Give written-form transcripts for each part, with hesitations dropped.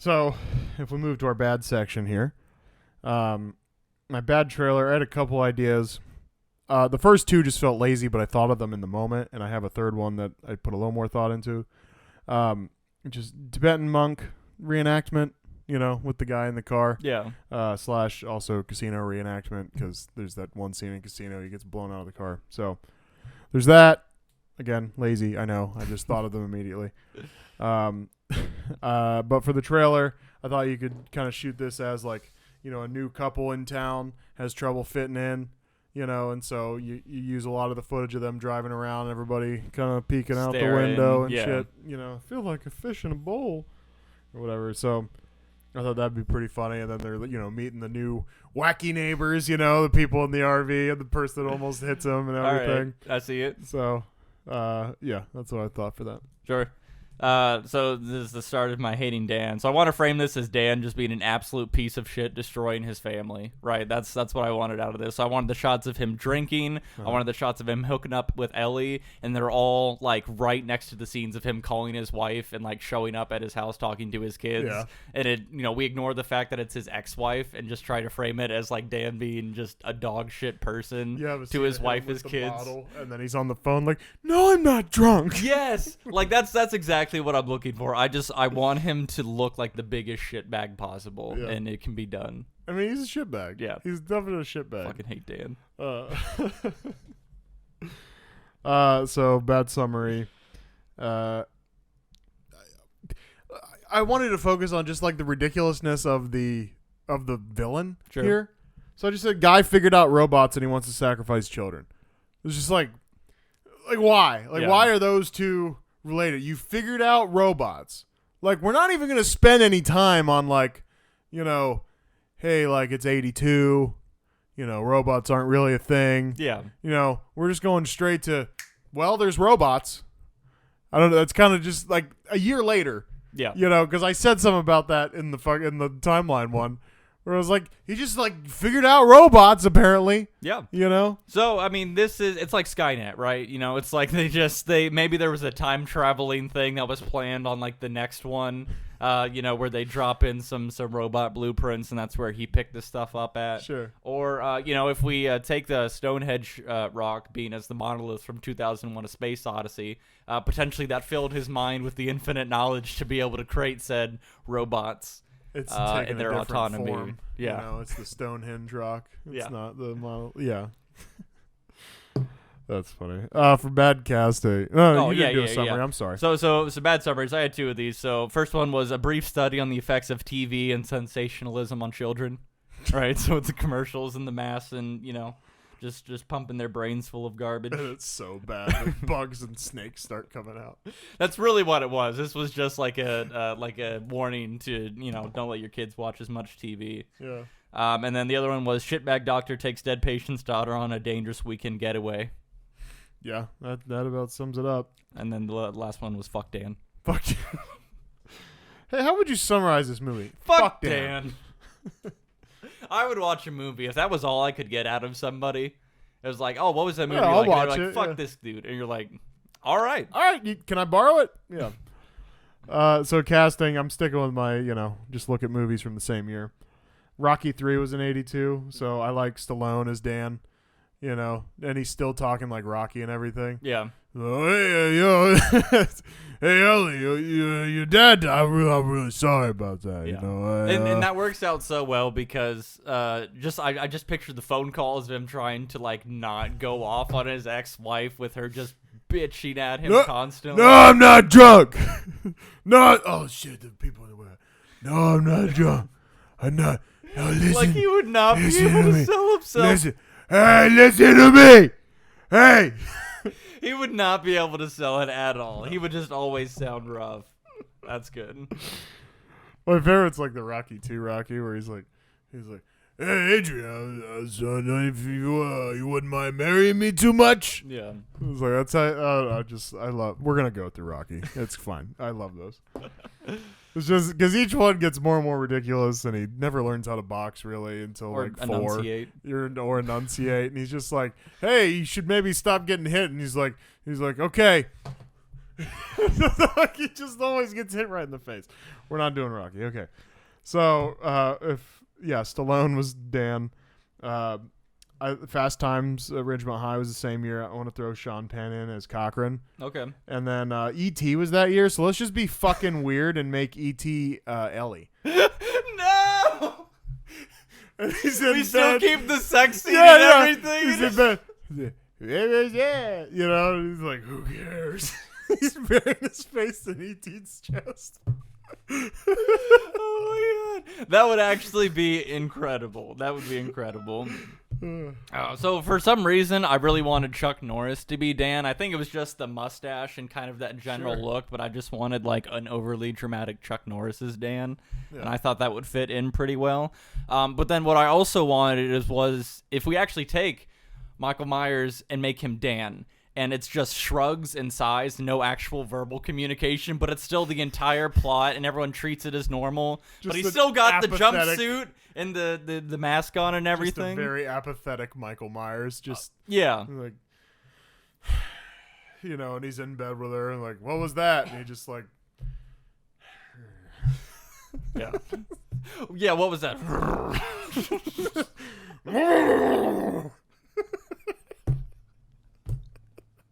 So, if we move to our bad section here, my bad trailer, I had a couple ideas. The first two just felt lazy, but I thought of them in the moment, and I have a third one that I put a little more thought into. Just Tibetan monk reenactment, with the guy in the car. Yeah. Slash also casino reenactment, because there's that one scene in Casino, he gets blown out of the car. So, there's that. Again, lazy, I know. I just thought of them immediately. But for the trailer, I thought you could kind of shoot this as like, a new couple in town has trouble fitting in, and so you use a lot of the footage of them driving around, everybody kind of peeking out the window and shit. I feel like a fish in a bowl or whatever. So I thought that'd be pretty funny. And then they're, meeting the new wacky neighbors, the people in the RV and the person that almost hits them and everything. All right. I see it. So, yeah, that's what I thought for that. Sure. So this is the start of my hating Dan. So I want to frame this as Dan just being an absolute piece of shit, destroying his family. Right? That's what I wanted out of this. So I wanted the shots of him drinking. I wanted the shots of him hooking up with Ellie, and they're all like right next to the scenes of him calling his wife and like showing up at his house talking to his kids. Yeah. And it, we ignore the fact that it's his ex-wife and just try to frame it as like Dan being just a dog shit person to his wife, his kids. Bottle, and then he's on the phone like, "No, I'm not drunk." Yes, like that's exactly what I'm looking for. I want him to look like the biggest shitbag possible, and it can be done. I mean, he's a shitbag. Yeah, he's definitely a shitbag. Fucking hate Dan. So bad summary. I wanted to focus on just like the ridiculousness of the villain here. So I just said, guy figured out robots and he wants to sacrifice children. It's just like why? Why are those two related? You figured out robots. Like, we're not even going to spend any time on like, hey, like it's 82, robots aren't really a thing. Yeah. We're just going straight to, well, there's robots. I don't know. That's kind of just like a year later. Yeah. Because I said something about that in the timeline one. Where I was like, he just like figured out robots apparently. Yeah. So I mean, it's like Skynet, right? It's like maybe there was a time traveling thing that was planned on like the next one, where they drop in some robot blueprints and that's where he picked this stuff up at. Sure. Or if we take the Stonehenge rock being as the monolith from 2001: A Space Odyssey, potentially that filled his mind with the infinite knowledge to be able to create said robots. It's in their autonomy. Form. Yeah. It's the Stonehenge rock. It's not the model. Yeah. That's funny. For bad casting. No, you didn't do a summary. I'm sorry. So bad summaries. I had two of these. So first one was a brief study on the effects of TV and sensationalism on children. Right. So it's the commercials and the mass and, just pumping their brains full of garbage. It's so bad. Like bugs and snakes start coming out. That's really what it was. This was just like a warning to, don't let your kids watch as much TV. Yeah. And then the other one was shitbag doctor takes dead patient's daughter on a dangerous weekend getaway. Yeah, that about sums it up. And then the last one was fuck Dan. Fuck you. Hey, how would you summarize this movie? Fuck Dan. I would watch a movie if that was all I could get out of somebody. It was like, oh, what was that movie? Yeah, I'll like? watch like, it. Fuck this dude, and you're like, all right, can I borrow it? Yeah. So casting, I'm sticking with my, just look at movies from the same year. Rocky 3 was in 82, so I like Stallone as Dan, and he's still talking like Rocky and everything. Yeah. Oh, hey, Ellie, your dad died. I'm really sorry about that. Yeah. And that works out so well because I just pictured the phone calls of him trying to like not go off on his ex-wife with her just bitching at him constantly. No, I'm not drunk. Oh shit, the people in the way. No, I'm not drunk. I'm not. No, listen. Like he would not be able to sell himself. Listen to me. Hey. He would not be able to sell it at all. He would just always sound rough. That's good. My favorite's like the Rocky 2 Rocky, where he's like, hey Adrian, son, if you wouldn't mind marrying me too much. Yeah. I was like, that's how I love. We're gonna go through Rocky. It's fine. I love those. It's just because each one gets more and more ridiculous, and he never learns how to box really until or like 4. Enunciate. Or enunciate, and he's just like, "Hey, you should maybe stop getting hit." And he's like, "Okay, He just always gets hit right in the face. We're not doing Rocky. Okay. So, Stallone was Dan. Fast Times at Ridgemont High was the same year. I want to throw Sean Penn in as Cochran. Okay. And then E.T. was that year, so let's just be fucking weird and make E.T. Ellie. No! He's in We still bed. keep the sex scene and everything. He's in bed. Yeah. You know, he's like, who cares? He's burying his face in E.T.'s chest. Oh my god. That would actually be incredible. That would be incredible. So for some reason, I really wanted Chuck Norris to be Dan. I think it was just the mustache and kind of that general look, but I just wanted like an overly dramatic Chuck Norris as Dan, and I thought that would fit in pretty well. But then what I also wanted was if we actually take Michael Myers and make him Dan, and it's just shrugs and sighs, no actual verbal communication, but it's still the entire plot, and everyone treats it as normal. But he's still got the jumpsuit and the mask on and everything. Just a very apathetic Michael Myers. Just yeah. like, you know, and he's in bed with her, and like, what was that? And he just like, Yeah. Yeah, what was that?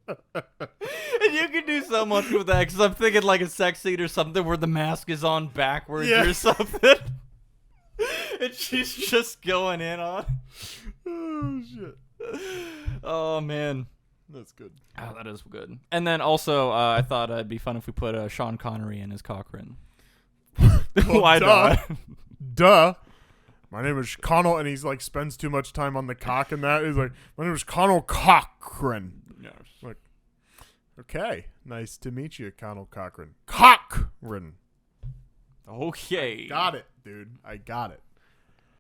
And you can do so much with that, because I'm thinking like a sex scene or something where the mask is on backwards or something. And she's just going in on. oh shit, Oh man, that's good. oh, that is good. And then also, I thought it'd be fun if we put Sean Connery in as Cochran. Why not? Duh. My name is Connell, and he's like spends too much time on the cock and that. He's like, my name is Connell Cochran. Yes. Like, okay, nice to meet you, Connell Cochran. Cochran. Okay. Got it, dude. I got it.